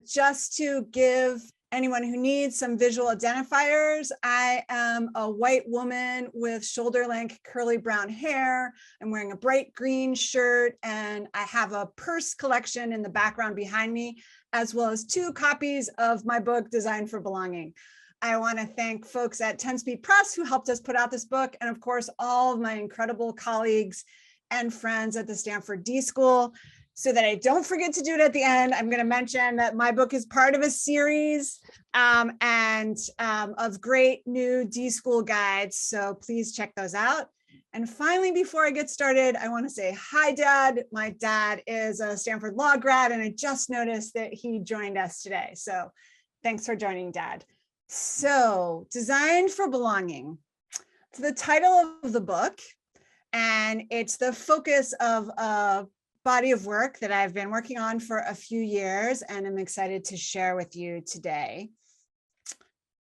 Just to give anyone who needs some visual identifiers, I am a white woman with shoulder-length curly brown hair. I'm wearing a bright green shirt, and I have a purse collection in the background behind me, as well as 2 copies of my book, Design for Belonging. I want to thank folks at 10 Speed Press who helped us put out this book, and of course, all of my incredible colleagues and friends at the Stanford D.school. So that I don't forget to do it at the end, I'm going to mention that my book is part of a series of great new D.school guides. So please check those out. And finally, before I get started, I want to say hi, Dad. My dad is a Stanford Law grad, and I just noticed that he joined us today. So thanks for joining, Dad. So Design for Belonging. It's the title of the book, and it's the focus of a body of work that I've been working on for a few years, and I'm excited to share with you today.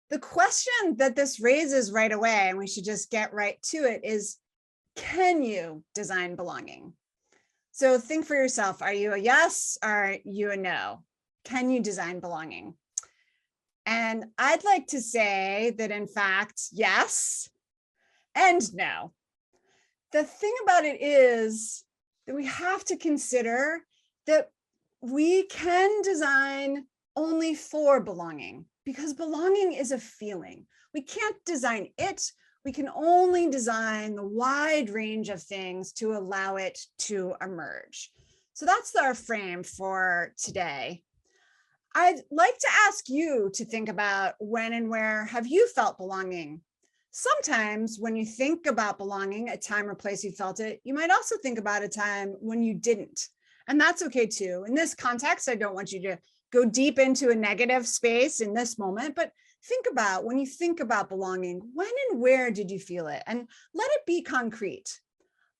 The question that this raises right away, and we should just get right to it, is, can you design belonging? So think for yourself, are you a yes or are you a no? Can you design belonging? And I'd like to say that in fact, yes and no. The thing about it is that we have to consider that we can design only for belonging, because belonging is a feeling. We can't design it. We can only design the wide range of things to allow it to emerge. So that's our frame for today. I'd like to ask you to think about when and where have you felt belonging? Sometimes when you think about belonging, a time or place you felt it, you might also think about a time when you didn't. And that's okay too. In this context, I don't want you to go deep into a negative space in this moment, but think about when you think about belonging, when and where did you feel it? And let it be concrete.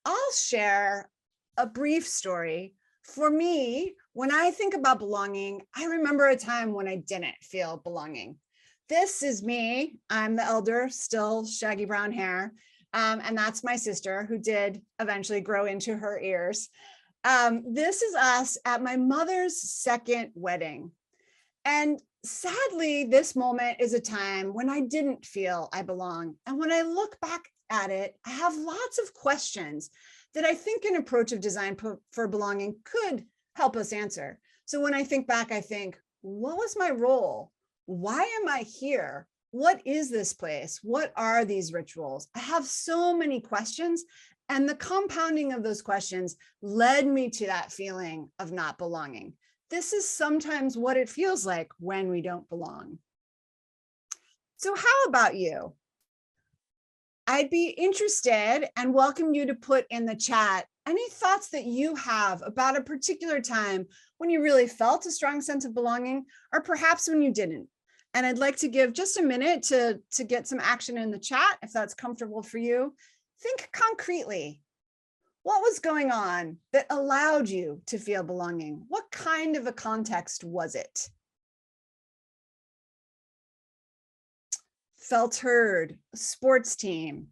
I'll share a brief story. For me, when I think about belonging, I remember a time when I didn't feel belonging. This is me. I'm the elder, still shaggy brown hair. And that's my sister, who did eventually grow into her ears. This is us at my mother's second wedding. And sadly, this moment is a time when I didn't feel I belong. And when I look back at it, I have lots of questions that I think an approach of design for belonging could help us answer. So when I think back, I think, what was my role? Why am I here? What is this place? What are these rituals? I have so many questions, and the compounding of those questions led me to that feeling of not belonging. This is sometimes what it feels like when we don't belong. So how about you? I'd be interested and welcome you to put in the chat any thoughts that you have about a particular time when you really felt a strong sense of belonging, or perhaps when you didn't. And I'd like to give just a minute to get some action in the chat, if that's comfortable for you. Think concretely. What was going on that allowed you to feel belonging? What kind of a context was it? Felt heard, a sports team,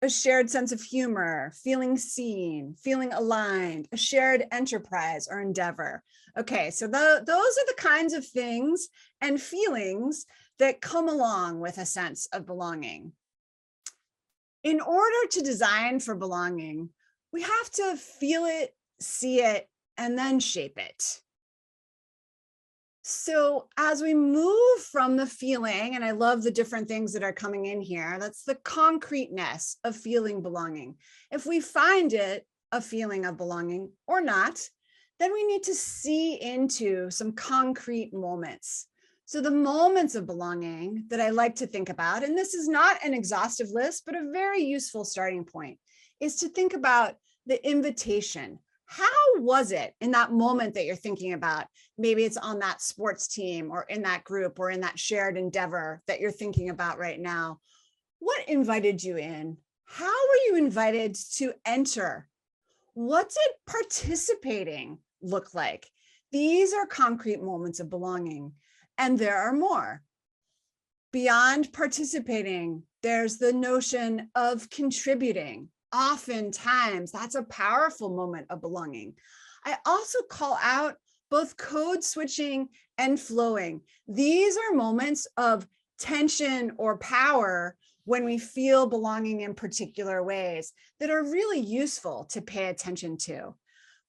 a shared sense of humor, feeling seen, feeling aligned, a shared enterprise or endeavor. Okay, so those are the kinds of things and feelings that come along with a sense of belonging. In order to design for belonging, we have to feel it, see it, and then shape it. So as we move from the feeling, and I love the different things that are coming in here, that's the concreteness of feeling belonging. If we find it a feeling of belonging or not, then we need to see into some concrete moments. So the moments of belonging that I like to think about, and this is not an exhaustive list, but a very useful starting point, is to think about the invitation. How was it in that moment that you're thinking about? Maybe it's on that sports team or in that group or in that shared endeavor that you're thinking about right now. What invited you in? How were you invited to enter? What did participating look like? These are concrete moments of belonging, and there are more. Beyond participating, there's the notion of contributing. Oftentimes, that's a powerful moment of belonging. I also call out both code switching and flowing. These are moments of tension or power when we feel belonging in particular ways that are really useful to pay attention to.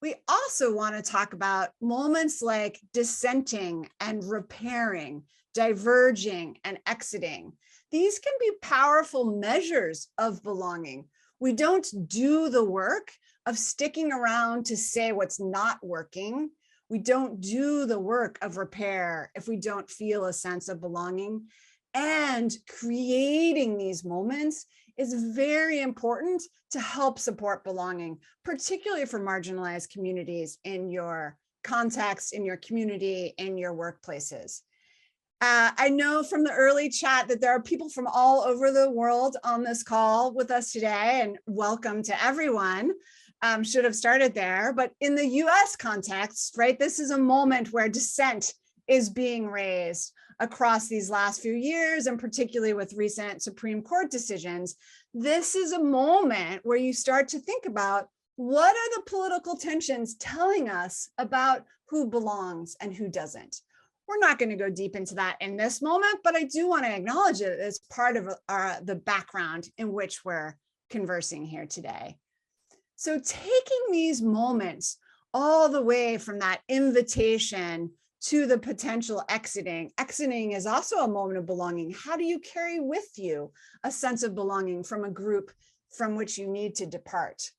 We also want to talk about moments like dissenting and repairing, diverging and exiting. These can be powerful measures of belonging. We don't do the work of sticking around to say what's not working. We don't do the work of repair if we don't feel a sense of belonging. And creating these moments is very important to help support belonging, particularly for marginalized communities in your context, in your community, in your workplaces. I know from the early chat that there are people from all over the world on this call with us today, and welcome to everyone. Should have started there, but in the US context, right, this is a moment where dissent is being raised across these last few years, and particularly with recent Supreme Court decisions. This is a moment where you start to think about, what are the political tensions telling us about who belongs and who doesn't? We're not going to go deep into that in this moment, but I do want to acknowledge it as part of the background in which we're conversing here today. So taking these moments all the way from that invitation to the potential exiting. Exiting is also a moment of belonging. How do you carry with you a sense of belonging from a group from which you need to depart?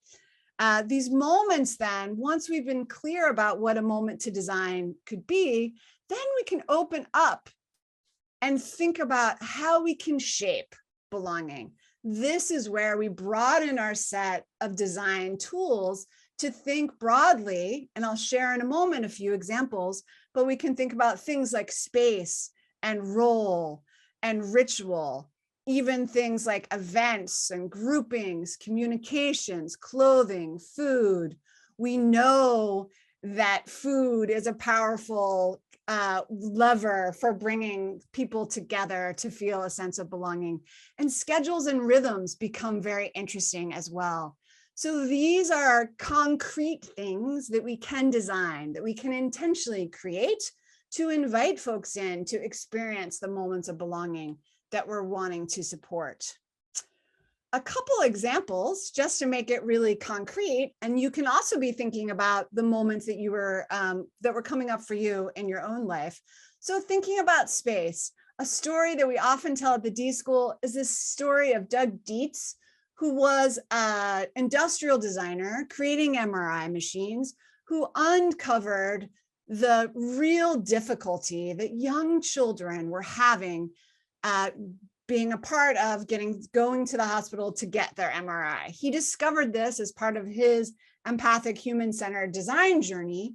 These moments then, once we've been clear about what a moment to design could be, then we can open up and think about how we can shape belonging. This is where we broaden our set of design tools to think broadly, and I'll share in a moment a few examples, but we can think about things like space and role and ritual, even things like events and groupings, communications, clothing, food. We know that food is a powerful lever for bringing people together to feel a sense of belonging. And schedules and rhythms become very interesting as well. So these are concrete things that we can design, that we can intentionally create to invite folks in to experience the moments of belonging that we're wanting to support. A couple examples just to make it really concrete, and you can also be thinking about the moments that that were coming up for you in your own life. So thinking about space, a story that we often tell at the D.school is this story of Doug Dietz, who was an industrial designer creating MRI machines, who uncovered the real difficulty that young children were having being a part of going to the hospital to get their MRI. He discovered this as part of his empathic human-centered design journey.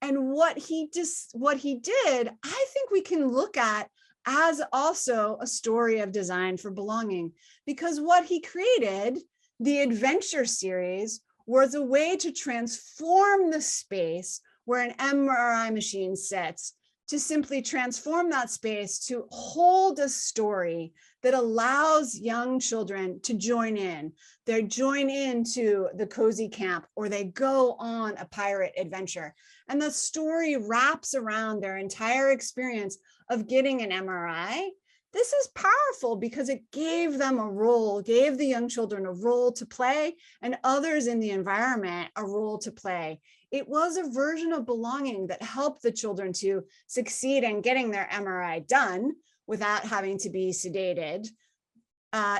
And what he did, I think we can look at as also a story of design for belonging, because what he created, the Adventure series, was a way to transform the space where an MRI machine sits, to simply transform that space to hold a story that allows young children to join in. They join into the cozy camp, or they go on a pirate adventure. And the story wraps around their entire experience of getting an MRI. This is powerful because it gave them a role, gave the young children a role to play, and others in the environment a role to play. It was a version of belonging that helped the children to succeed in getting their MRI done without having to be sedated.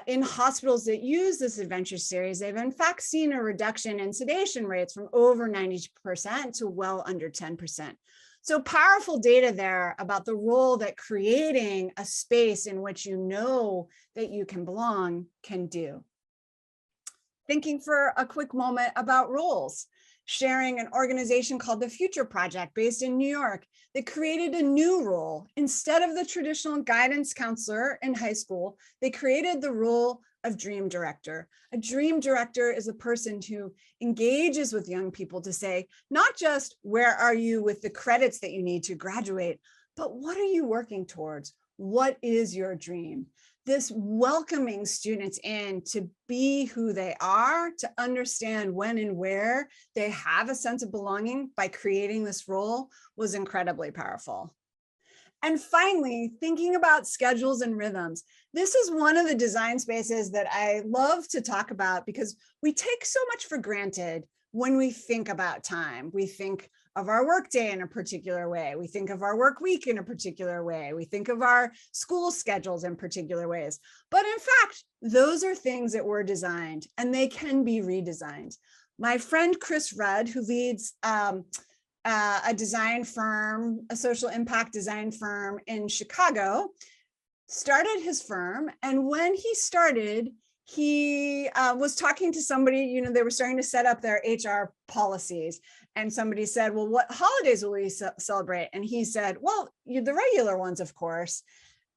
In hospitals that use this Adventure series, they've in fact seen a reduction in sedation rates from over 90% to well under 10%. So powerful data there about the role that creating a space in which you know that you can belong can do. Thinking for a quick moment about roles. Sharing an organization called the Future Project based in New York that created a new role. Instead of the traditional guidance counselor in high school, they created the role of dream director. A dream director is a person who engages with young people to say, not just where are you with the credits that you need to graduate, but what are you working towards? What is your dream? this welcoming students in to be who they are, to understand when and where they have a sense of belonging by creating this role was incredibly powerful. And finally, thinking about schedules and rhythms. This is one of the design spaces that I love to talk about because we take so much for granted when we think about time. We think of our workday in a particular way. We think of our work week in a particular way. We think of our school schedules in particular ways. But in fact, those are things that were designed and they can be redesigned. My friend Chris Rudd, who leads a design firm, a social impact design firm in Chicago, started his firm. And when he started, he was talking to somebody, they were starting to set up their HR policies. And somebody said, well, what holidays will we celebrate? And he said, well, the regular ones, of course.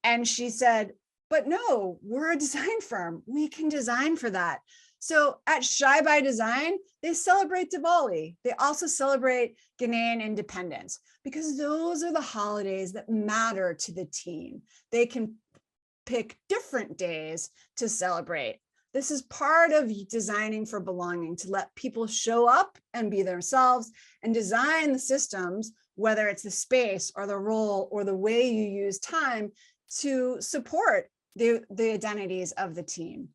And she said, but no, we're a design firm. We can design for that. So at Shy by Design, they celebrate Diwali. They also celebrate Ghanaian independence because those are the holidays that matter to the team. They can pick different days to celebrate. This is part of designing for belonging, to let people show up and be themselves and design the systems, whether it's the space or the role or the way you use time to support the identities of the team.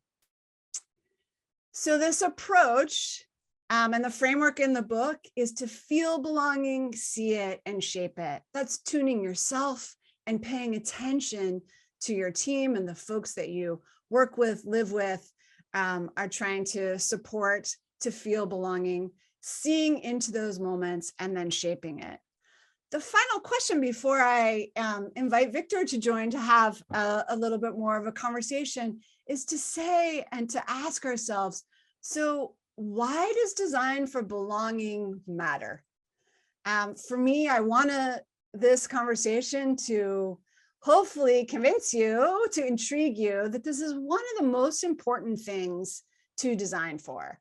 So this approach and the framework in the book is to feel belonging, see it, and shape it. That's tuning yourself and paying attention to your team and the folks that you work with, live with, are trying to support, to feel belonging, seeing into those moments, and then shaping it. The final question before I invite Victor to join to have a little bit more of a conversation is to say and to ask ourselves, so why does design for belonging matter? For me, I want this conversation to hopefully convince you, to intrigue you that this is one of the most important things to design for.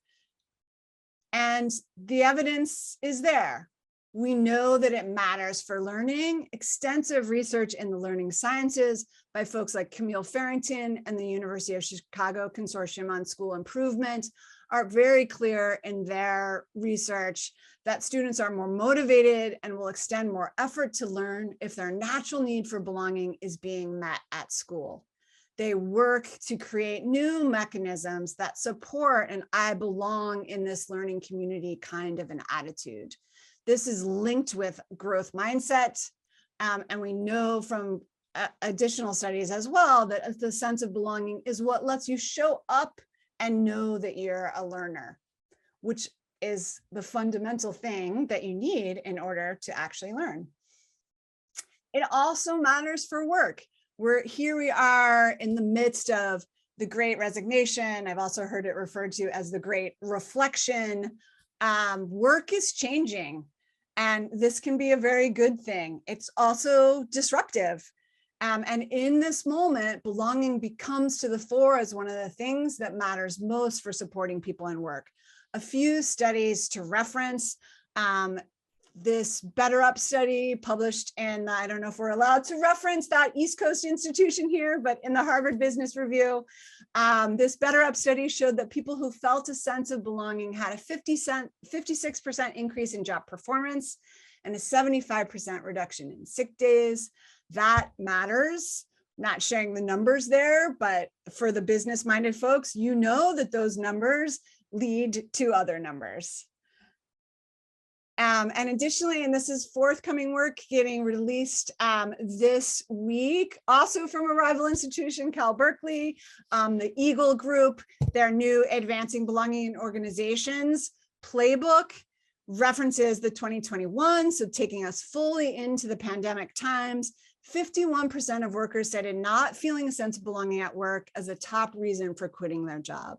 And the evidence is there. We know that it matters for learning. Extensive research in the learning sciences by folks like Camille Farrington and the University of Chicago Consortium on School Improvement are very clear in their research that students are more motivated and will extend more effort to learn if their natural need for belonging is being met at school. They work to create new mechanisms that support an I belong in this learning community kind of an attitude. This is linked with growth mindset. And we know from additional studies as well that the sense of belonging is what lets you show up and know that you're a learner, which is the fundamental thing that you need in order to actually learn. It also matters for work. Here we are in the midst of the Great Resignation. I've also heard it referred to as the Great Reflection. Work is changing, and this can be a very good thing. It's also disruptive. And in this moment, belonging becomes to the fore as one of the things that matters most for supporting people in work. A few studies to reference. This Better Up study published in, I don't know if we're allowed to reference that East Coast institution here, but in the Harvard Business Review, this Better Up study showed that people who felt a sense of belonging had a 56% increase in job performance and a 75% reduction in sick days. That matters. Not sharing the numbers there, but for the business-minded folks, you know that those numbers lead to other numbers. And additionally, and this is forthcoming work getting released this week, also from a rival institution, Cal Berkeley, the Eagle Group, their new Advancing Belonging in Organizations playbook references the 2021, so taking us fully into the pandemic times. 51% of workers cited not feeling a sense of belonging at work as a top reason for quitting their job.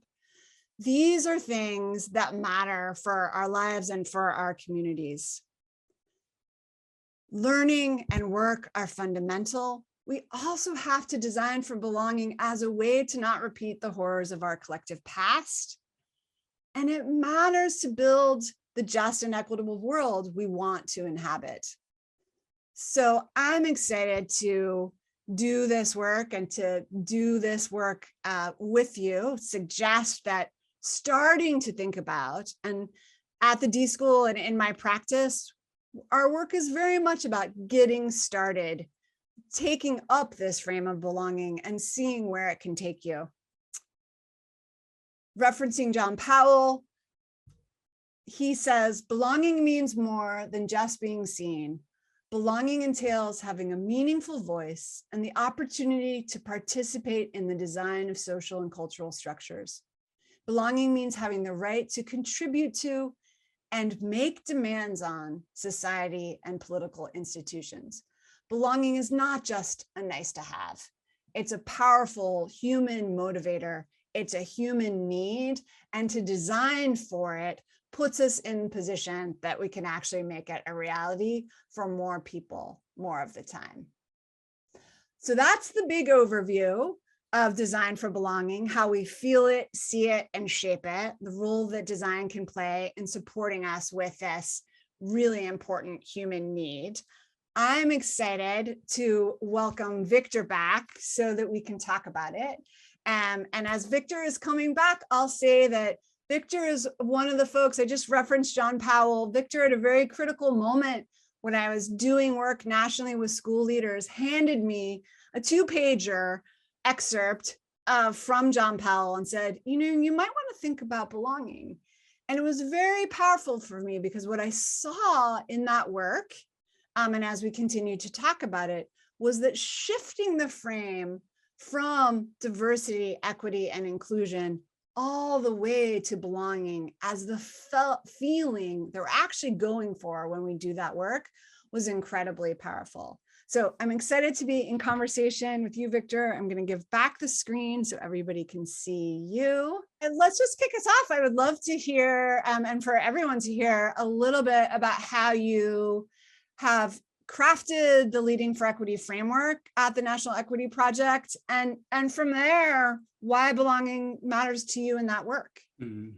These are things that matter for our lives and for our communities. Learning and work are fundamental. We also have to design for belonging as a way to not repeat the horrors of our collective past. And it matters to build the just and equitable world we want to inhabit. So I'm excited to do this work and to do this work with you, suggest that starting to think about, and at the D.school and in my practice, our work is very much about getting started, taking up this frame of belonging and seeing where it can take you. Referencing John Powell, he says, belonging means more than just being seen. Belonging entails having a meaningful voice and the opportunity to participate in the design of social and cultural structures. Belonging means having the right to contribute to and make demands on society and political institutions. Belonging is not just a nice to have. It's a powerful human motivator. It's a human need, and to design for it puts us in position that we can actually make it a reality for more people more of the time. So that's the big overview of design for belonging, how we feel it, see it, and shape it, the role that design can play in supporting us with this really important human need. I'm excited to welcome Victor back so that we can talk about it. And as Victor is coming back, I'll say that Victor is one of the folks, I just referenced John Powell. Victor, at a very critical moment when I was doing work nationally with school leaders, handed me a 2-pager excerpt from John Powell and said, you know, you might want to think about belonging. And it was very powerful for me because what I saw in that work, and as we continue to talk about it, was that shifting the frame from diversity, equity, and inclusion all the way to belonging as the feeling they're actually going for when we do that work was incredibly powerful. So I'm excited to be in conversation with you, Victor. I'm going to give back the screen so everybody can see you. And let's just kick us off. I would love to hear, and for everyone to hear a little bit about how you have crafted the Leading for Equity framework at the National Equity Project, and from there, why belonging matters to you in that work. Mm-hmm.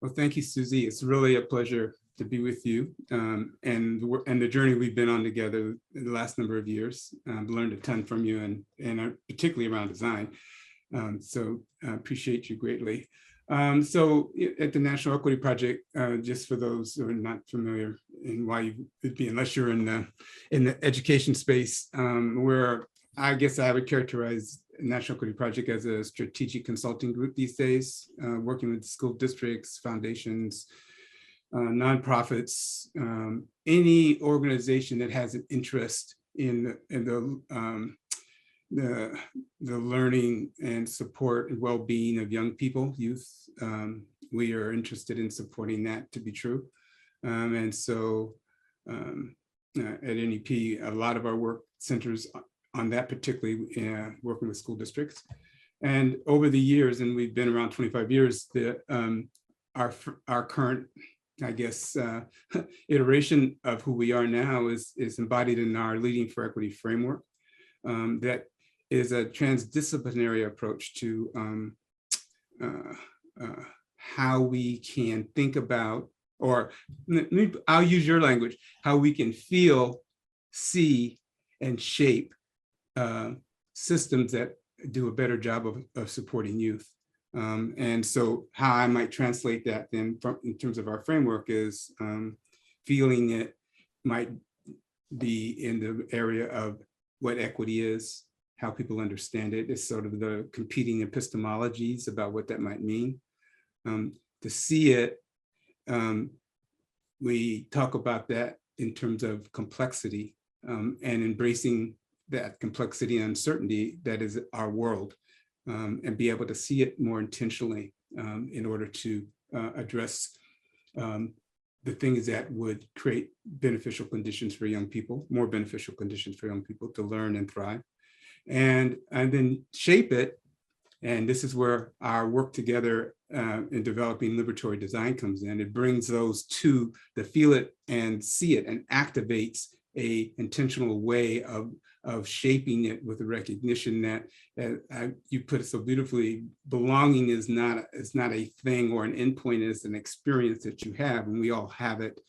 Well, thank you, Susie. It's really a pleasure to be with you, and the journey we've been on together in the last number of years. I've learned a ton from you, and particularly around design. So I appreciate you greatly. So at the National Equity Project, just for those who are not familiar and why you would be, unless you're in the education space, where I guess I would characterize National Equity Project as a strategic consulting group these days, working with school districts, foundations, nonprofits, any organization that has an interest in the learning and support and well-being of young people, youth. We are interested in supporting that to be true. And so at NEP, a lot of our work centers on that, particularly working with school districts. And over the years, and we've been around 25 years, our current, I guess, iteration of who we are now is embodied in our Leading for Equity framework. That is a transdisciplinary approach to how we can think about, or I'll use your language, how we can feel, see, and shape systems that do a better job of supporting youth. And so how I might translate that then in terms of our framework is feeling it might be in the area of what equity is, how people understand it. It's sort of the competing epistemologies about what that might mean. To see it, we talk about that in terms of complexity and embracing that complexity and uncertainty that is our world, and be able to see it more intentionally in order to address the things that would create beneficial conditions for young people, more beneficial conditions for young people to learn and thrive, and then shape it. And this is where our work together in developing liberatory design comes in. It brings those two, the feel it and see it, and activates a intentional way of shaping it with the recognition that you put it so beautifully, belonging is not a thing or an endpoint, it's an experience that you have, and we all have it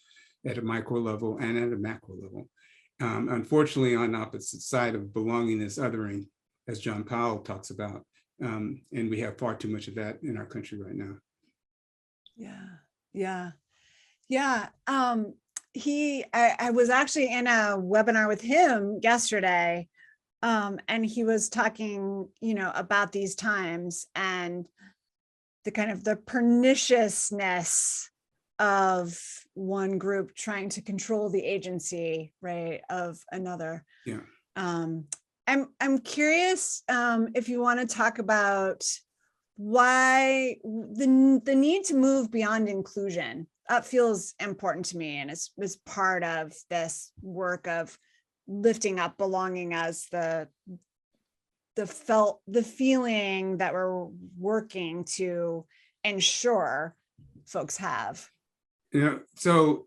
at a micro level and at a macro level. unfortunately on opposite side of belonging is othering, as John Powell talks about. And we have far too much of that in our country right now. Yeah. I was actually in a webinar with him yesterday, and he was talking, about these times and the kind of the perniciousness of one group trying to control the agency, right, of another. Yeah. I'm curious if you want to talk about why the need to move beyond inclusion. That feels important to me, and is part of this work of lifting up belonging as the feeling that we're working to ensure folks have. So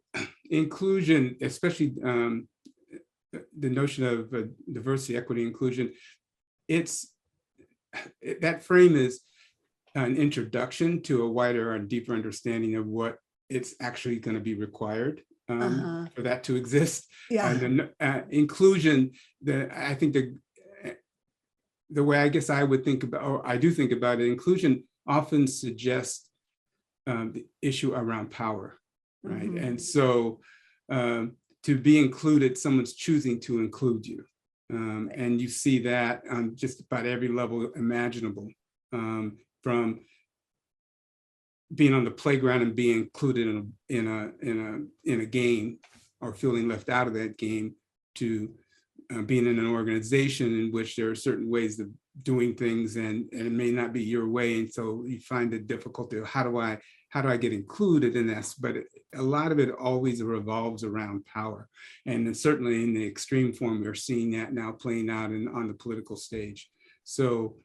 inclusion, especially the notion of diversity, equity, inclusion, that frame is an introduction to a wider and deeper understanding of what it's actually going to be required for that to exist. Yeah. And inclusion, I think the way I guess I would think about, or I do think about it, inclusion often suggests the issue around power, right? Mm-hmm. And so to be included, someone's choosing to include you. And you see that on just about every level imaginable, from being on the playground and being included in a game or feeling left out of that game, to being in an organization in which there are certain ways of doing things, and it may not be your way, and so you find the difficulty of how do I get included in this? But a lot of it always revolves around power, and then certainly in the extreme form, we're seeing that now playing out on the political stage. So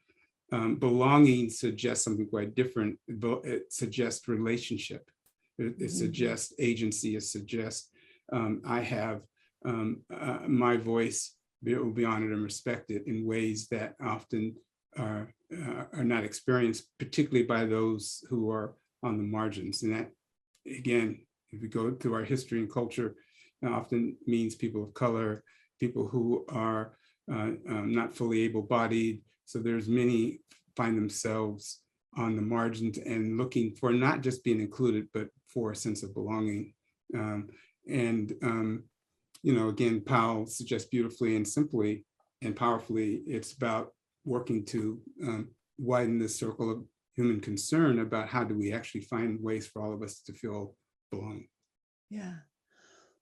belonging suggests something quite different. It suggests relationship. It suggests agency. It suggests I have my voice will be honored and respected in ways that often are not experienced, particularly by those who are on the margins. And that, again, if we go through our history and culture, often means people of color, people who are not fully able-bodied. So there's many find themselves on the margins and looking for not just being included, but for a sense of belonging. Again, Powell suggests beautifully and simply and powerfully, it's about working to widen the circle of human concern about how do we actually find ways for all of us to feel belonging. Yeah.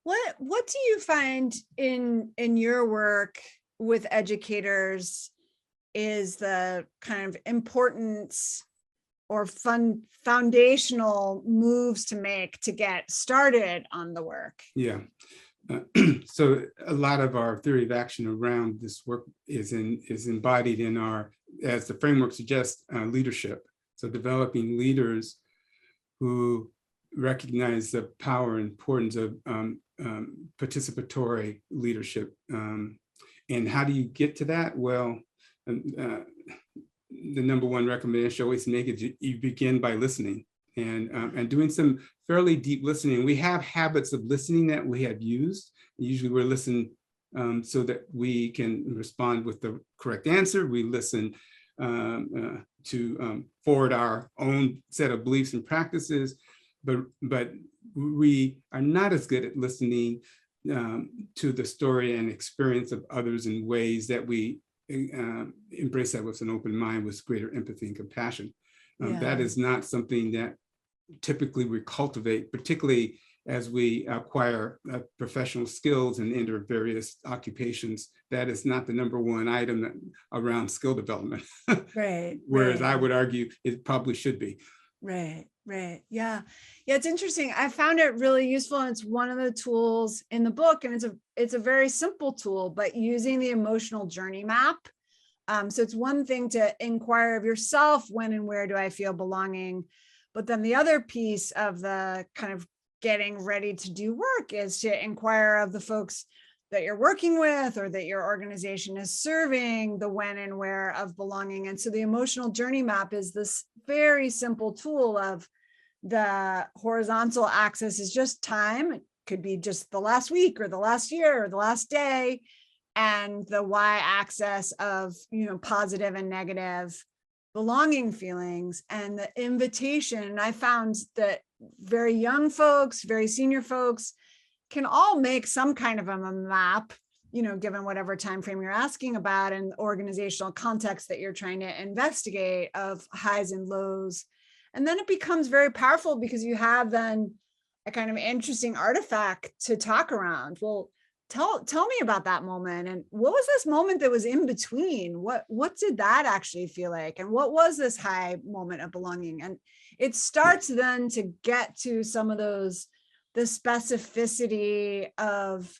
What do you find in your work with educators is the kind of importance or foundational moves to make to get started on the work? Yeah. So a lot of our theory of action around this work is embodied in our, as the framework suggests, leadership. So developing leaders who recognize the power and importance of participatory leadership. And how do you get to that? Well, the number one recommendation I always make is you begin by listening and doing some fairly deep listening. We have habits of listening that we have used. Usually we're listening so that we can respond with the correct answer. We listen to forward our own set of beliefs and practices, but we are not as good at listening to the story and experience of others in ways that we embrace that with an open mind, with greater empathy and compassion. That is not something that typically we cultivate, particularly as we acquire professional skills and enter various occupations. That is not the number one item around skill development. Right. Whereas I would argue it probably should be. Right. Yeah, it's interesting. I found it really useful, and it's one of the tools in the book, and it's a very simple tool, but using the emotional journey map. So it's one thing to inquire of yourself, when and where do I feel belonging? But then the other piece of the kind of getting ready to do work is to inquire of the folks that you're working with or that your organization is serving, the when and where of belonging. And so the emotional journey map is this very simple tool of the horizontal axis is just time, could be just the last week or the last year or the last day, and the y-axis of, positive and negative belonging feelings, and the invitation. And I found that very young folks, very senior folks can all make some kind of a map, given whatever time frame you're asking about and the organizational context that you're trying to investigate, of highs and lows. And then it becomes very powerful because you have then a kind of interesting artifact to talk around. Well, tell me about that moment, and what was this moment that was in between? What did that actually feel like, and what was this high moment of belonging? And it starts then to get to some of those, the specificity of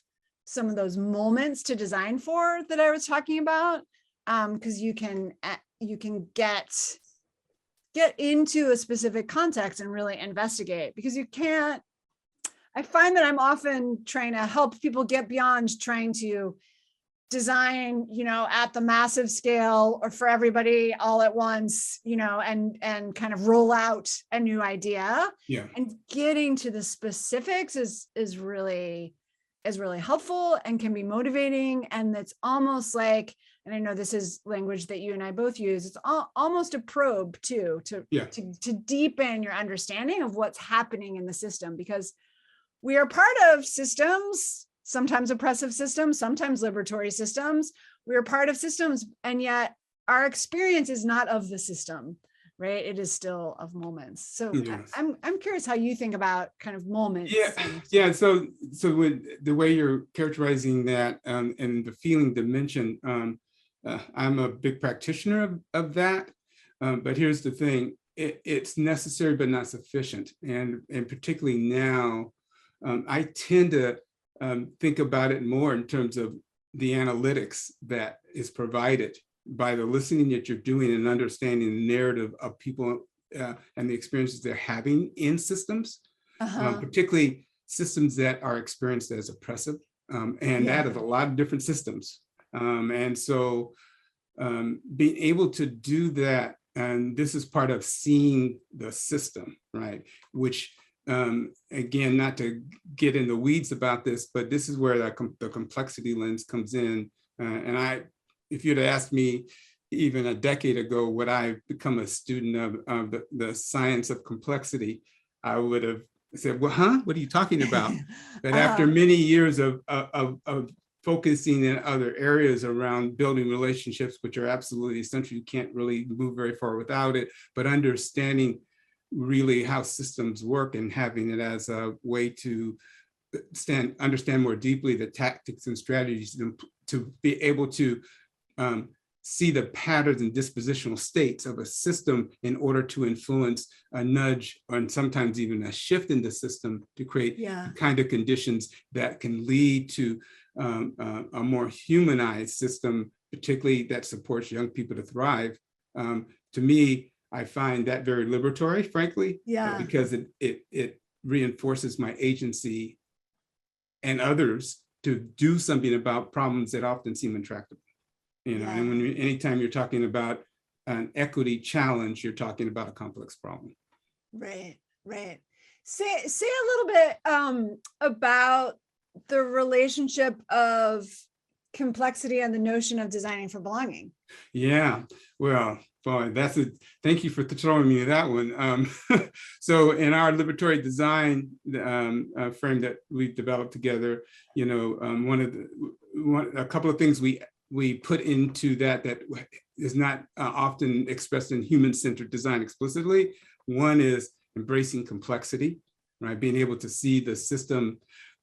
some of those moments to design for that I was talking about, because you can get into a specific context and really investigate, because you can't. I find that I'm often trying to help people get beyond trying to design, at the massive scale or for everybody all at once, and kind of roll out a new idea. Yeah. And getting to the specifics is really helpful and can be motivating. And it's almost like, and I know this is language that you and I both use, it's almost a probe too, to deepen your understanding of what's happening in the system, because we are part of systems, sometimes oppressive systems, sometimes liberatory systems. We are part of systems, and yet our experience is not of the system, right? It is still of moments. So yes. I'm curious how you think about kind of moments. Yeah. So with the way you're characterizing that, and the feeling dimension, I'm a big practitioner of that. But here's the thing: it's necessary but not sufficient, and particularly now. I tend to think about it more in terms of the analytics that is provided by the listening that you're doing and understanding the narrative of people and the experiences they're having in systems, particularly systems that are experienced as oppressive, and that is a lot of different systems. And so being able to do that, and this is part of seeing the system, right? Which again, not to get in the weeds about this, but this is where the complexity lens comes in. And if you'd asked me even a decade ago, would I become a student of the science of complexity, I would have said, well, what are you talking about? But after many years of focusing in other areas around building relationships, which are absolutely essential, you can't really move very far without it, but understanding really how systems work and having it as a way to understand more deeply the tactics and strategies to be able to see the patterns and dispositional states of a system in order to influence a nudge, and sometimes even a shift in the system to create the kind of conditions that can lead to a more humanized system, particularly that supports young people to thrive. To me, I find that very liberatory, frankly, because it reinforces my agency and others to do something about problems that often seem intractable. And anytime you're talking about an equity challenge, you're talking about a complex problem. Right. Say a little bit about the relationship of complexity and the notion of designing for belonging. Yeah, well, boy, thank you for throwing me that one. So in our liberatory design frame that we've developed together, a couple of things we put into that is not often expressed in human-centered design explicitly. One is embracing complexity, right? Being able to see the system,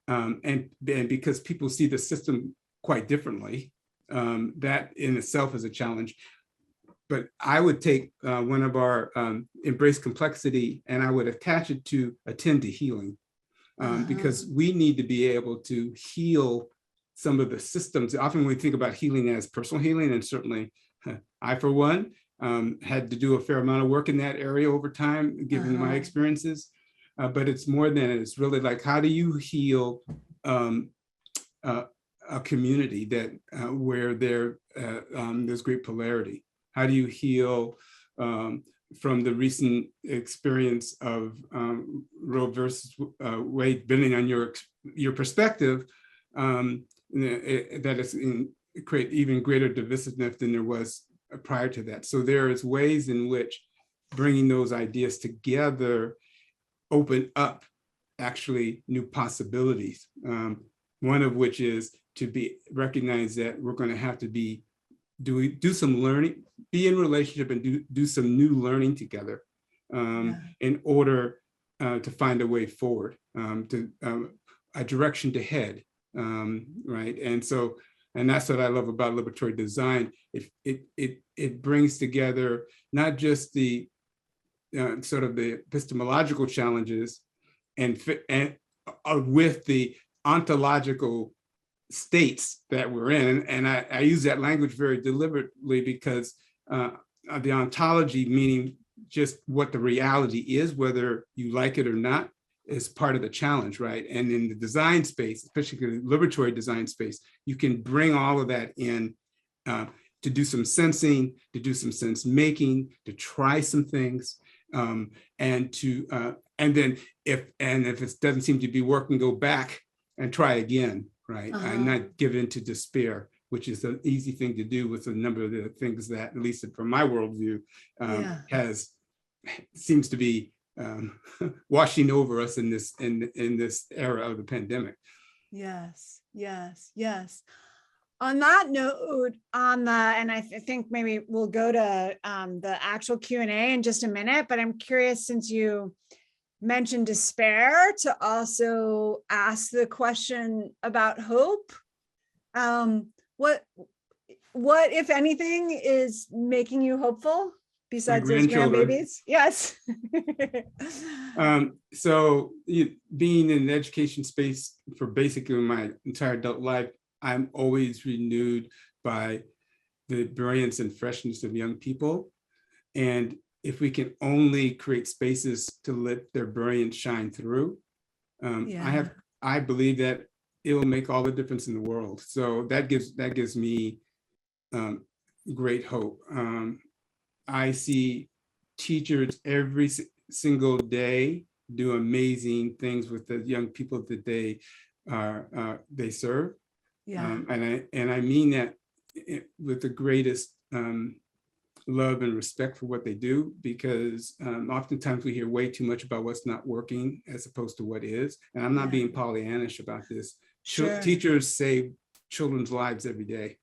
and because people see the system quite differently, that in itself is a challenge. But I would take one of our embrace complexity and I would attach it to attend to healing, because we need to be able to heal some of the systems. Often we think about healing as personal healing, and certainly I, for one, had to do a fair amount of work in that area over time, given my experiences. But it's more than it. It's really like, how do you heal a community that where there's great polarity? How do you heal from the recent experience of Roe versus Wade, building on your your perspective, that is create even greater divisiveness than there was prior to that. So there is ways in which bringing those ideas together open up actually new possibilities. One of which is to recognize that we're going to have to do some learning, be in relationship and do some new learning together in order to find a way forward, to a direction to head, right? And that's what I love about liberatory design. It brings together not just the sort of the epistemological challenges and with the ontological states that we're in. And I use that language very deliberately because the ontology, meaning just what the reality is, whether you like it or not, is part of the challenge, right? And in the design space, especially the liberatory design space, you can bring all of that in to do some sensing, to do some sense making, to try some things, and then if it doesn't seem to be working, go back and try again, right? And not give in to despair, which is an easy thing to do with a number of the things that, at least from my worldview, seems to be washing over us in this era of the pandemic. Yes, yes, yes. On that note, and I think maybe we'll go to the actual Q&A in just a minute, but I'm curious, since you mentioned despair, to also ask the question about hope. What, if anything, is making you hopeful besides those grandbabies? Yes. So being in the education space for basically my entire adult life, I'm always renewed by the brilliance and freshness of young people. And if we can only create spaces to let their brilliance shine through, I believe that it will make all the difference in the world. So that gives me great hope. I see teachers every single day do amazing things with the young people that they serve. And I mean that with the greatest love and respect for what they do, because oftentimes we hear way too much about what's not working as opposed to what is. And I'm not being Pollyannish about this. Teachers save children's lives every day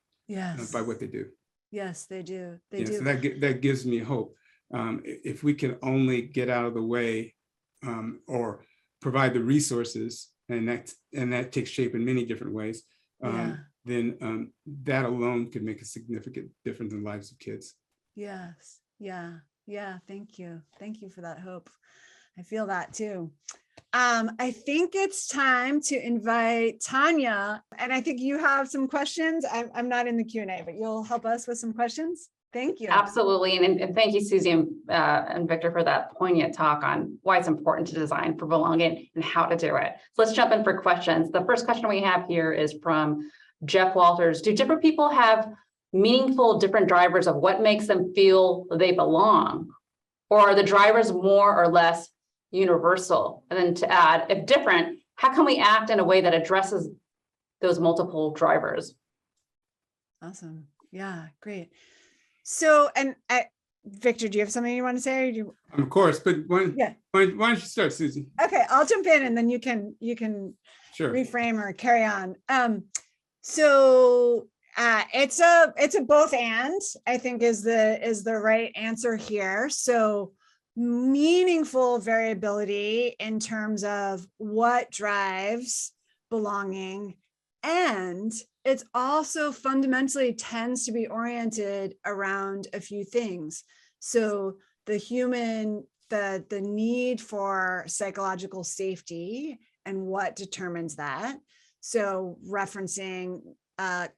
by what they do. Yes, they do. They do. So that gives me hope. If we can only get out of the way or provide the resources, and that takes shape in many different ways, then that alone could make a significant difference in the lives of kids. Yes. Yeah. Thank you. Thank you for that hope. I feel that too. I think it's time to invite Tanya, and I think you have some questions. I'm not in the Q&A, but you'll help us with some questions. Thank you. Absolutely. And thank you, Susie and Victor, for that poignant talk on why it's important to design for belonging and how to do it. So let's jump in for questions. The first question we have here is from Jeff Walters. Do different people have meaningful different drivers of what makes them feel they belong? Or are the drivers more or less universal? And then to add, if different, how can we act in a way that addresses those multiple drivers? Awesome. Yeah, great. So, and Victor, do you have something you want to say? Or do you... Of course, but why don't you start, Susie? Okay, I'll jump in and then you can sure reframe or carry on. So it's a both and, I think is the right answer here. So meaningful variability in terms of what drives belonging, and it's also fundamentally tends to be oriented around a few things. So the need for psychological safety and what determines that. So referencing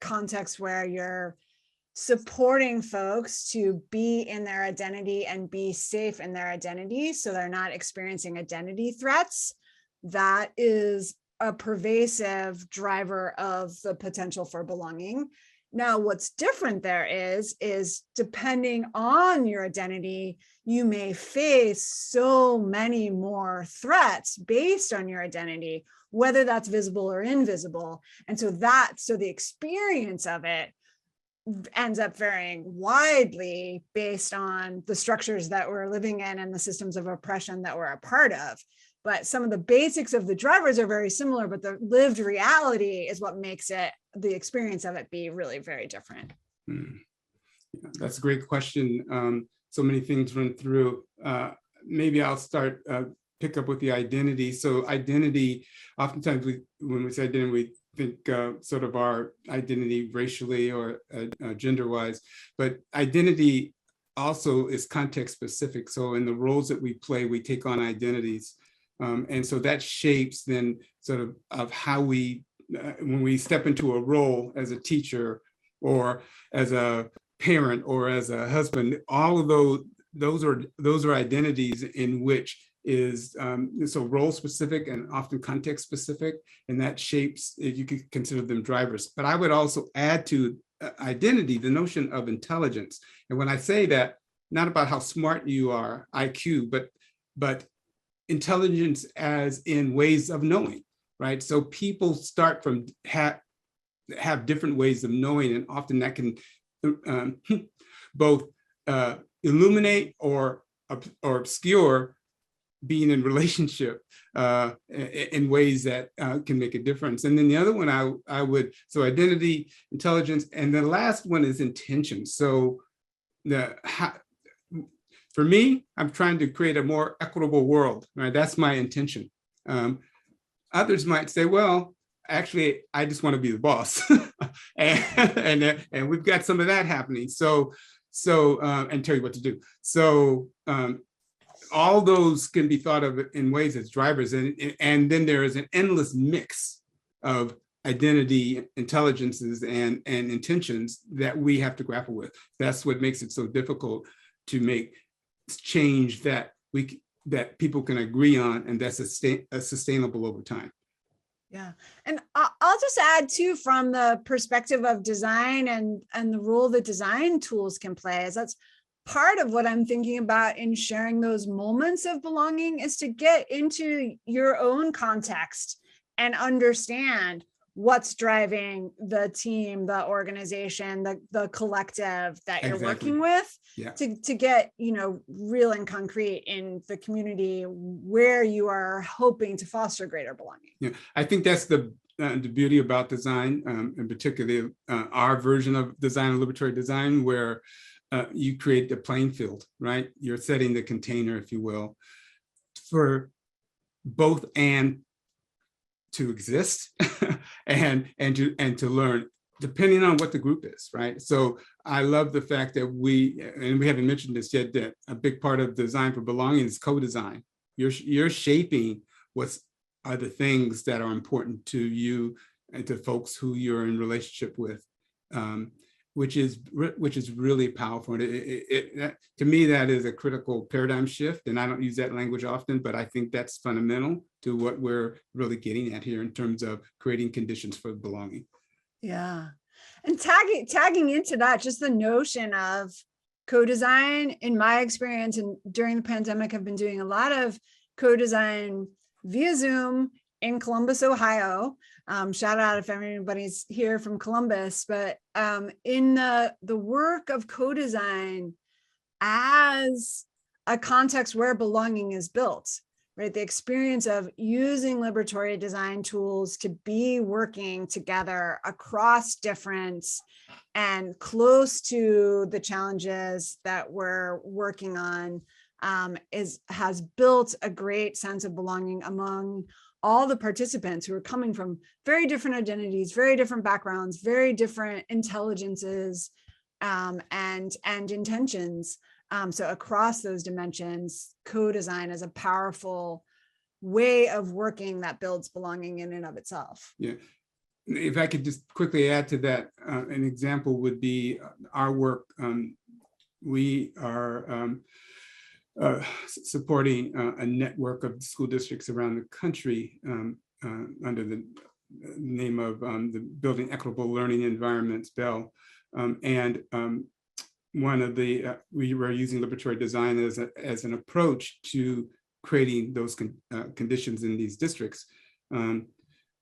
context where you're supporting folks to be in their identity and be safe in their identity so they're not experiencing identity threats. That is a pervasive driver of the potential for belonging. Now, what's different there is depending on your identity, you may face so many more threats based on your identity, whether that's visible or invisible. And so the experience of it ends up varying widely based on the structures that we're living in and the systems of oppression that we're a part of. But some of the basics of the drivers are very similar, but the lived reality is what makes it, the experience of it, be really very different. Yeah, that's a great question. So many things run through. Maybe I'll start, pick up with the identity. So identity, oftentimes when we say identity, we think sort of our identity racially or gender-wise, but identity also is context specific. So in the roles that we play, we take on identities. And so that shapes then sort of how we, when we step into a role as a teacher or as a parent or as a husband, all of those are identities in which is so role specific and often context specific, and that shapes, you could consider them drivers. But I would also add to identity the notion of intelligence. And when I say that, not about how smart you are, IQ, but intelligence as in ways of knowing, right? So people start from have different ways of knowing, and often that can both illuminate or obscure being in relationship in ways that can make a difference. And then the other one I would, so identity, intelligence, and the last one is intention. So for me, I'm trying to create a more equitable world, right? That's my intention. Others might say, well, actually, I just want to be the boss. and we've got some of that happening. So and tell you what to do. So all those can be thought of in ways as drivers. And then there is an endless mix of identity, intelligences, and intentions that we have to grapple with. That's what makes it so difficult to make change that people can agree on, and that's sustainable over time. Yeah, and I'll just add too, from the perspective of design and the role that design tools can play, is that's part of what I'm thinking about in sharing those moments of belonging, is to get into your own context and understand what's driving the team, the organization, the collective that you're working with, to get, real and concrete in the community where you are hoping to foster greater belonging. Yeah, I think that's the beauty about design, and particularly our version of design and liberatory design, where you create the playing field, right? You're setting the container, if you will, for both and to exist and to learn, depending on what the group is, right? So I love the fact that we haven't mentioned this yet, that a big part of design for belonging is co-design. You're shaping what are the things that are important to you and to folks who you're in relationship with, which is really powerful. And to me, that is a critical paradigm shift. And I don't use that language often, but I think that's fundamental to what we're really getting at here in terms of creating conditions for belonging. Yeah. And tagging into that, just the notion of co-design, in my experience, and during the pandemic, I've been doing a lot of co-design via Zoom in Columbus, Ohio. Shout out if anybody's here from Columbus, but in the work of co-design as a context where belonging is built, right? The experience of using liberatory design tools to be working together across difference and close to the challenges that we're working on has built a great sense of belonging among all the participants who are coming from very different identities, very different backgrounds, very different intelligences, and intentions. So across those dimensions, co-design is a powerful way of working that builds belonging in and of itself. Yeah. If I could just quickly add to that, an example would be our work. We are supporting a network of school districts around the country under the name of the Building Equitable Learning Environments, BELL. One of the, we were using liberatory design as an approach to creating those conditions in these districts.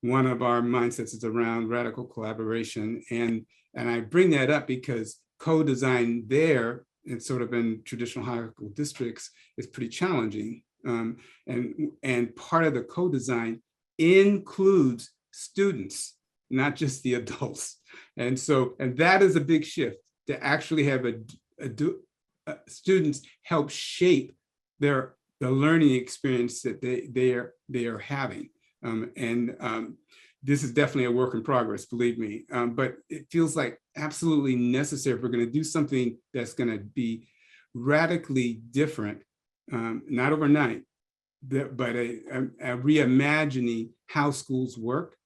one of our mindsets is around radical collaboration. And I bring that up because co-design there, and sort of in traditional hierarchical districts, is pretty challenging. And part of the co-design includes students, not just the adults. And that is a big shift, to actually have students help shape the learning experience that they are having. This is definitely a work in progress, believe me. But it feels like absolutely necessary if we're going to do something that's going to be radically different, not overnight, but a reimagining how schools work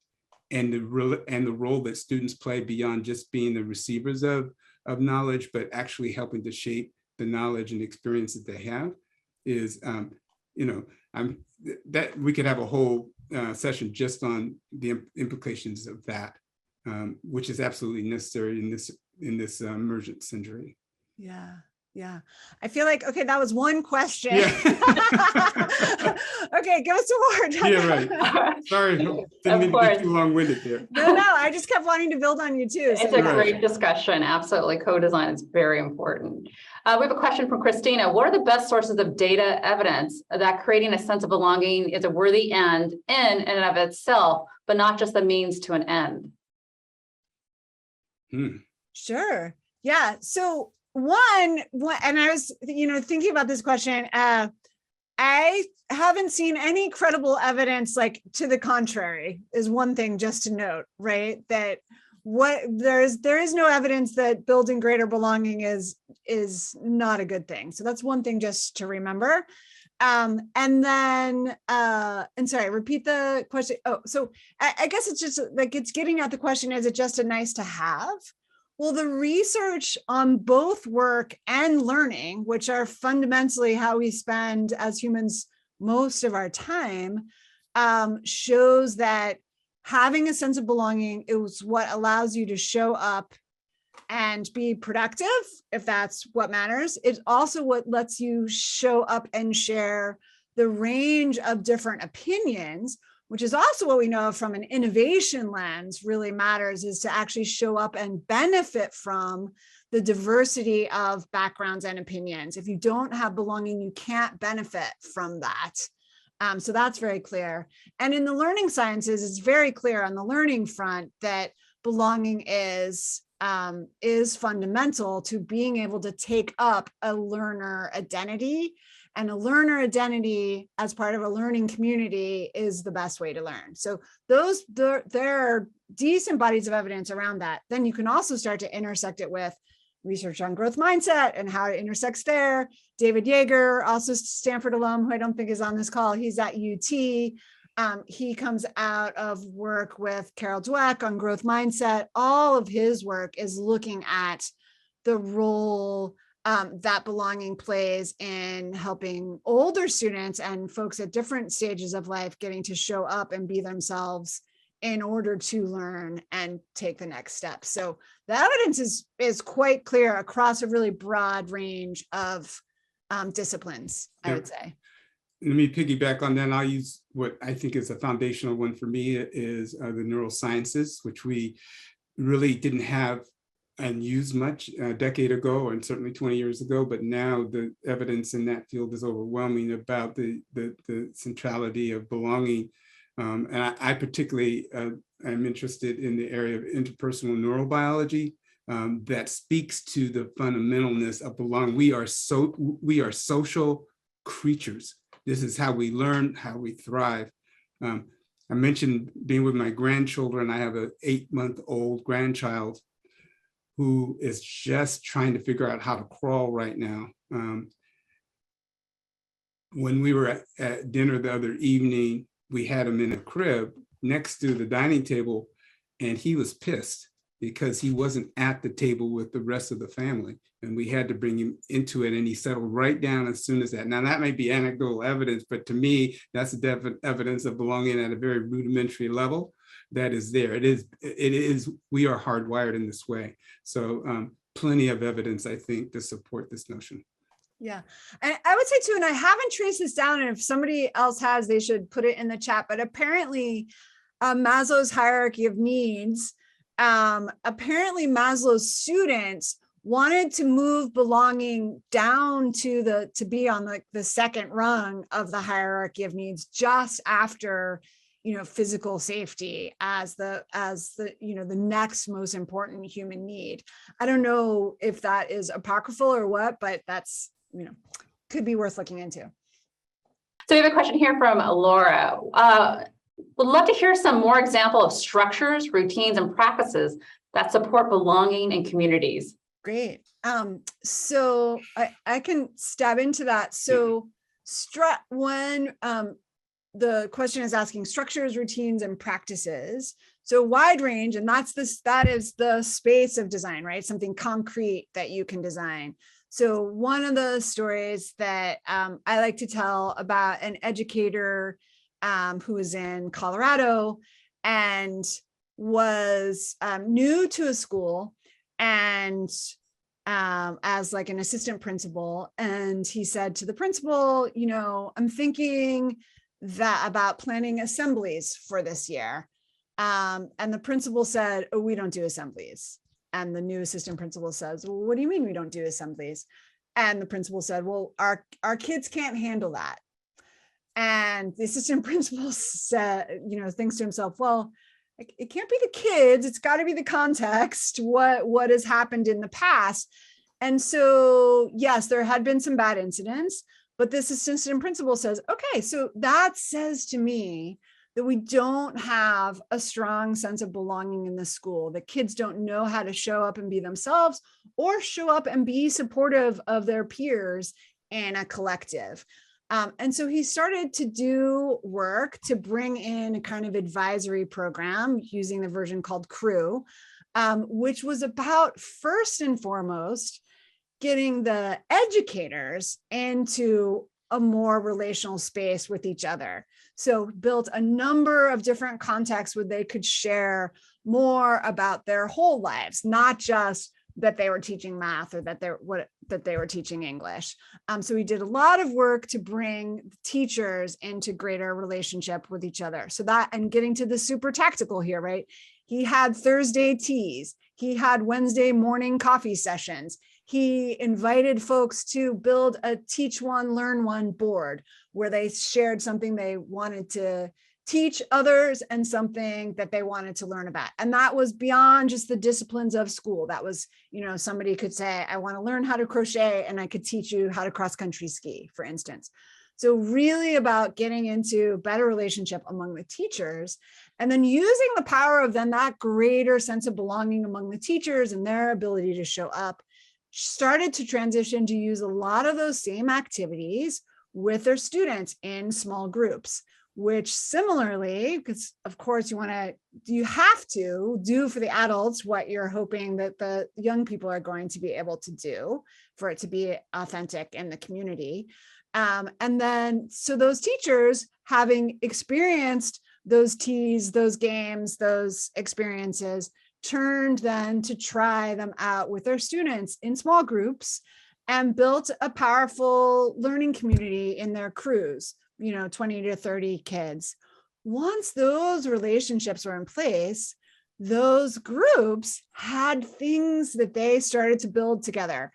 and the role that students play beyond just being the receivers of knowledge, but actually helping to shape the knowledge and experience that they have. Is that we could have a whole session just on the implications of that, which is absolutely necessary in this emergent century. Yeah. I feel like, okay, that was one question. Yeah. Okay, give us some more. Yeah, right. Sorry, didn't mean to be too long-winded there. No, I just kept wanting to build on you too. It's a great discussion. Absolutely. Co-design is very important. We have a question from Christina. What are the best sources of data evidence that creating a sense of belonging is a worthy end in and of itself, but not just the means to an end? Sure. Yeah. So one, and I was, thinking about this question. I haven't seen any credible evidence, like to the contrary, is one thing just to note, right? That there is no evidence that building greater belonging is not a good thing. So that's one thing just to remember. And sorry, repeat the question. Oh, so I guess it's just like, it's getting at the question, is it just a nice to have? Well, the research on both work and learning, which are fundamentally how we spend as humans most of our time, shows that having a sense of belonging is what allows you to show up and be productive, if that's what matters. It's also what lets you show up and share the range of different opinions, which is also what we know from an innovation lens really matters, is to actually show up and benefit from the diversity of backgrounds and opinions. If you don't have belonging, you can't benefit from that. So that's very clear. And in the learning sciences, it's very clear on the learning front that belonging is fundamental to being able to take up a learner identity. And a learner identity as part of a learning community is the best way to learn. So there are decent bodies of evidence around that. Then you can also start to intersect it with research on growth mindset and how it intersects there. David Yeager, also Stanford alum, who I don't think is on this call, he's at UT. He comes out of work with Carol Dweck on growth mindset. All of his work is looking at the role that belonging plays in helping older students and folks at different stages of life getting to show up and be themselves in order to learn and take the next step. So the evidence is quite clear across a really broad range of disciplines, I would say. Let me piggyback on that. And I'll use what I think is a foundational one for me is the neurosciences, which we really didn't have and use much a decade ago, and certainly 20 years ago, but now the evidence in that field is overwhelming about the centrality of belonging. And I particularly am interested in the area of interpersonal neurobiology that speaks to the fundamentalness of belonging. We are social creatures. This is how we learn, how we thrive. I mentioned being with my grandchildren. I have an 8-month-old grandchild who is just trying to figure out how to crawl right now. When we were at dinner the other evening, we had him in a crib next to the dining table, and he was pissed because he wasn't at the table with the rest of the family, and we had to bring him into it, and he settled right down as soon as that. Now, that may be anecdotal evidence, but to me, that's definite evidence of belonging at a very rudimentary level. That is there. It is, we are hardwired in this way. So plenty of evidence, I think, to support this notion. Yeah, and I would say too, and I haven't traced this down, and if somebody else has, they should put it in the chat, but apparently Maslow's hierarchy of needs, apparently Maslow's students wanted to move belonging down to be on the second rung of the hierarchy of needs, just after, physical safety as the next most important human need. I don't know if that is apocryphal or what, but that's, could be worth looking into. So we have a question here from Laura. Would love to hear some more example of structures, routines, and practices that support belonging in communities. Great. So I can stab into that. So when the question is asking structures, routines, and practices, so wide range, and that is the space of design, right? Something concrete that you can design. So one of the stories that I like to tell about an educator who was in Colorado and was new to a school, and as like an assistant principal. And he said to the principal, I'm thinking that about planning assemblies for this year. And the principal said, oh, we don't do assemblies. And the new assistant principal says, well, what do you mean we don't do assemblies? And the principal said, well, our kids can't handle that. And the assistant principal said, thinks to himself, well, it can't be the kids. It's got to be the context, what has happened in the past. And so, yes, there had been some bad incidents, but this assistant principal says, okay, so that says to me that we don't have a strong sense of belonging in the school. The kids don't know how to show up and be themselves, or show up and be supportive of their peers in a collective. And so he started to do work to bring in a kind of advisory program using the version called Crew, which was about, first and foremost, getting the educators into a more relational space with each other. So built a number of different contexts where they could share more about their whole lives, not just that they were teaching math or that they were teaching English. So we did a lot of work to bring teachers into greater relationship with each other. So that, and getting to the super tactical here, right? He had Thursday teas. He had Wednesday morning coffee sessions. He invited folks to build a teach one, learn one board where they shared something they wanted to teach others and something that they wanted to learn about. And that was beyond just the disciplines of school. That was, somebody could say, I want to learn how to crochet and I could teach you how to cross-country ski, for instance. So really about getting into better relationship among the teachers, and then using the power of then that greater sense of belonging among the teachers and their ability to show up, started to transition to use a lot of those same activities with their students in small groups, which similarly, because of course you have to do for the adults what you're hoping that the young people are going to be able to do for it to be authentic in the community. And then, so those teachers, having experienced those teas, those games, those experiences, turned then to try them out with their students in small groups and built a powerful learning community in their crews, 20 to 30 kids. Once those relationships were in place, those groups had things that they started to build together.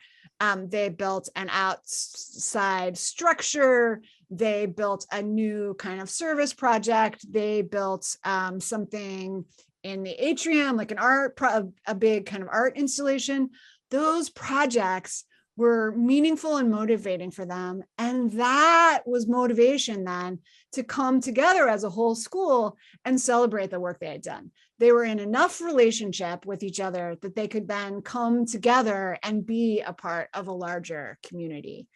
They built an outside structure. They built a new kind of service project. They built something in the atrium, like a big kind of art installation. Those projects were meaningful and motivating for them. And that was motivation then to come together as a whole school and celebrate the work they had done. They were in enough relationship with each other that they could then come together and be a part of a larger community.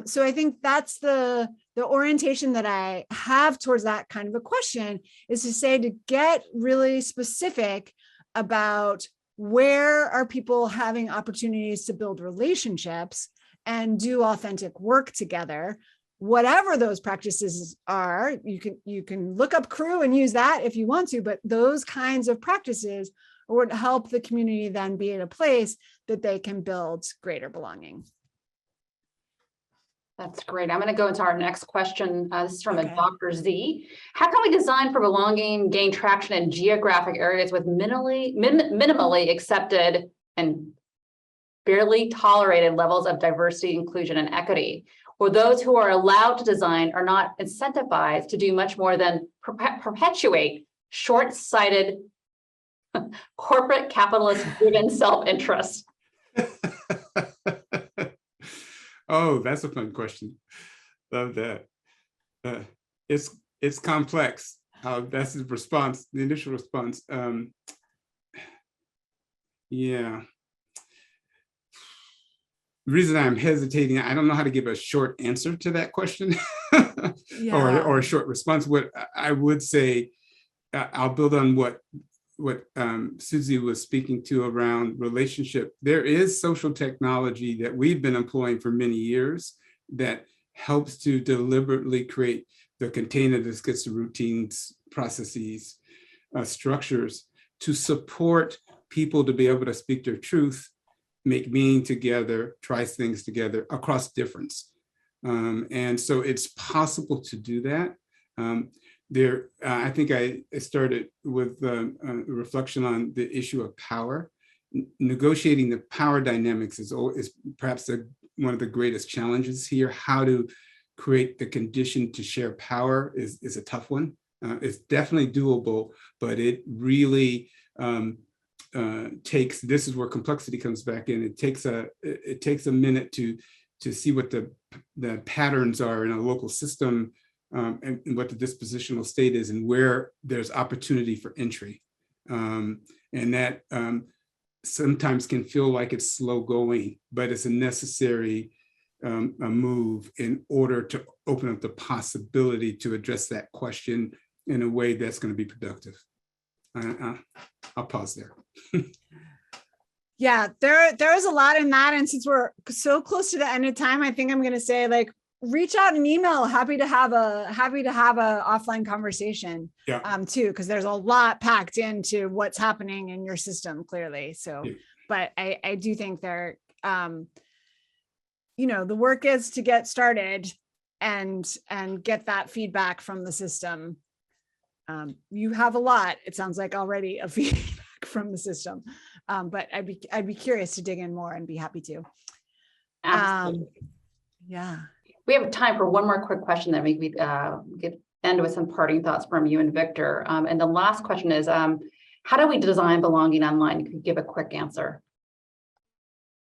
So I think that's the orientation that I have towards that kind of a question, is to say, to get really specific about where are people having opportunities to build relationships and do authentic work together. Whatever those practices are, you can look up Crew and use that if you want to, but those kinds of practices would help the community then be in a place that they can build greater belonging. That's great. I'm going to go into our next question. This is from a Okay. Dr. Z. How can we design for belonging, gain traction in geographic areas with minimally accepted and barely tolerated levels of diversity, inclusion, and equity, where those who are allowed to design are not incentivized to do much more than perpetuate short-sighted corporate capitalist-driven self-interest? Oh, that's a fun question. Love that. It's complex. That's the response, the initial response. Yeah. The reason I'm hesitating, I don't know how to give a short answer to that question or a short response. What I would say, I'll build on what Susie was speaking to around relationship. There is social technology that we've been employing for many years that helps to deliberately create the container that gets the routines, processes, structures to support people to be able to speak their truth, make meaning together, try things together across difference. And so it's possible to do that. I think I started with a reflection on the issue of power. Negotiating the power dynamics is perhaps one of the greatest challenges here. How to create the condition to share power is a tough one. It's definitely doable, but it really takes, this is where complexity comes back in. It takes a minute to see what the patterns are in a local system, and what the dispositional state is and where there's opportunity for entry. And that sometimes can feel like it's slow going, but it's a necessary a move in order to open up the possibility to address that question in a way that's going to be productive. I'll pause there. Yeah, there is a lot in that. And since we're so close to the end of time, I think I'm going to say, like, reach out an email. Happy to have a offline conversation. Yeah. Too, because there's a lot packed into what's happening in your system, clearly. So, yeah. But I do think there, the work is to get started and get that feedback from the system. You have a lot, it sounds like, already of feedback from the system. But I'd be curious to dig in more and be happy to. Absolutely. Yeah. We have time for one more quick question, then we could end with some parting thoughts from you and Victor. And the last question is, how do we design belonging online? You could give a quick answer.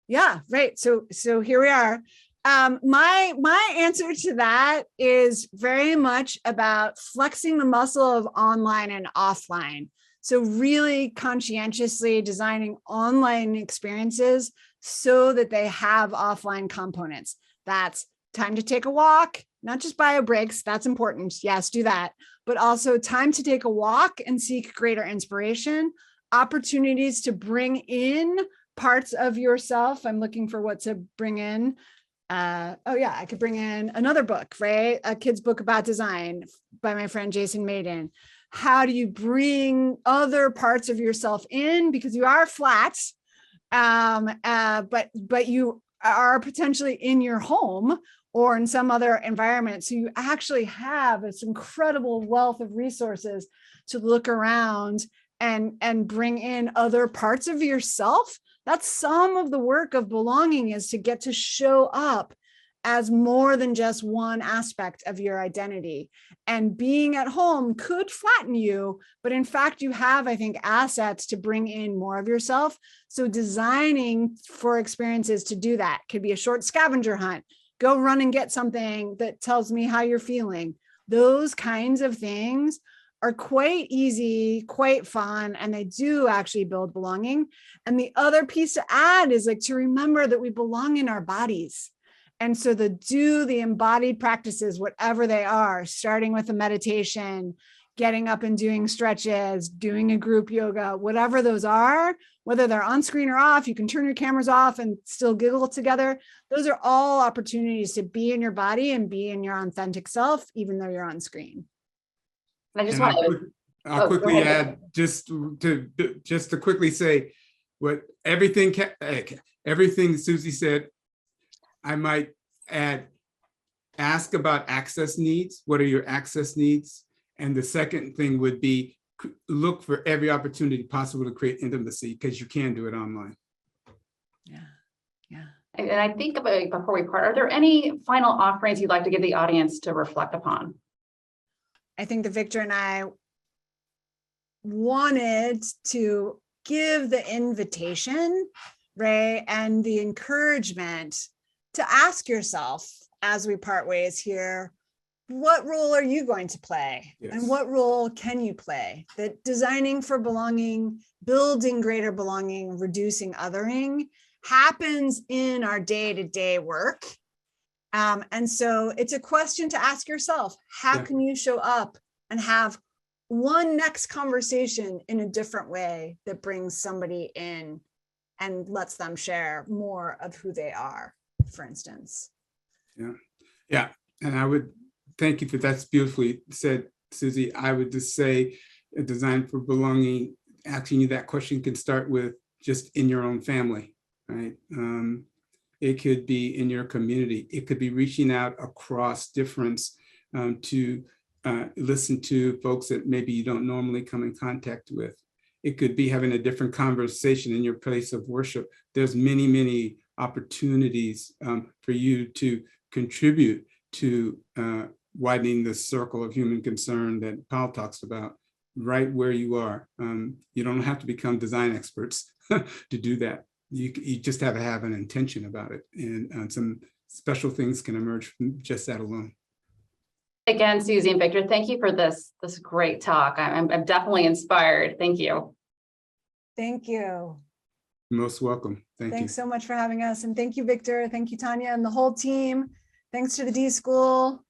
Yeah, right. So here we are. My answer to that is very much about flexing the muscle of online and offline. So really conscientiously designing online experiences so that they have offline components. That's time to take a walk, not just bio breaks. That's important. Yes, do that. But also time to take a walk and seek greater inspiration, opportunities to bring in parts of yourself. I'm looking for what to bring in. I could bring in another book, right? A kid's book about design by my friend Jason Maiden. How do you bring other parts of yourself in? Because you are flat, but you are potentially in your home or in some other environment. So you actually have this incredible wealth of resources to look around and bring in other parts of yourself. That's some of the work of belonging, is to get to show up as more than just one aspect of your identity. And being at home could flatten you, but in fact, you have, I think, assets to bring in more of yourself. So designing for experiences to do that could be a short scavenger hunt. Go run and get something that tells me how you're feeling. Those kinds of things are quite easy, quite fun, and they do actually build belonging. And the other piece to add is, like, to remember that we belong in our bodies. And so the embodied practices, whatever they are, starting with a meditation, getting up and doing stretches, doing a group yoga, whatever those are, whether they're on screen or off, you can turn your cameras off and still giggle together. Those are all opportunities to be in your body and be in your authentic self, even though you're on screen. I just want to. I'll quickly add, just to quickly say, what everything Susie said, I might add, ask about access needs. What are your access needs? And the second thing would be look for every opportunity possible to create intimacy, because you can do it online. Yeah, yeah. And I think about, before we part, are there any final offerings you'd like to give the audience to reflect upon? I think that Victor and I wanted to give the invitation, right, and the encouragement to ask yourself as we part ways here, what role are you going to play? Yes. And what role can you play? That designing for belonging, building greater belonging, reducing othering happens in our day-to-day work. And so it's a question to ask yourself, how can you show up and have one next conversation in a different way that brings somebody in and lets them share more of who they are, for instance. Yeah. And I would thank you for that's beautifully said, Susie. I would just say design for belonging, asking you that question can start with just in your own family, right? It could be in your community. It could be reaching out across difference to listen to folks that maybe you don't normally come in contact with. It could be having a different conversation in your place of worship. There's many, many opportunities for you to contribute to widening the circle of human concern that Paul talks about right where you are. You don't have to become design experts to do that. You just have to have an intention about it, and some special things can emerge from just that alone. Again, Susie and Victor, thank you for this great talk. I'm definitely inspired. Thank you. Thank you. Most welcome. Thanks so much for having us. And thank you, Victor. Thank you, Tanya, and the whole team. Thanks to the D School.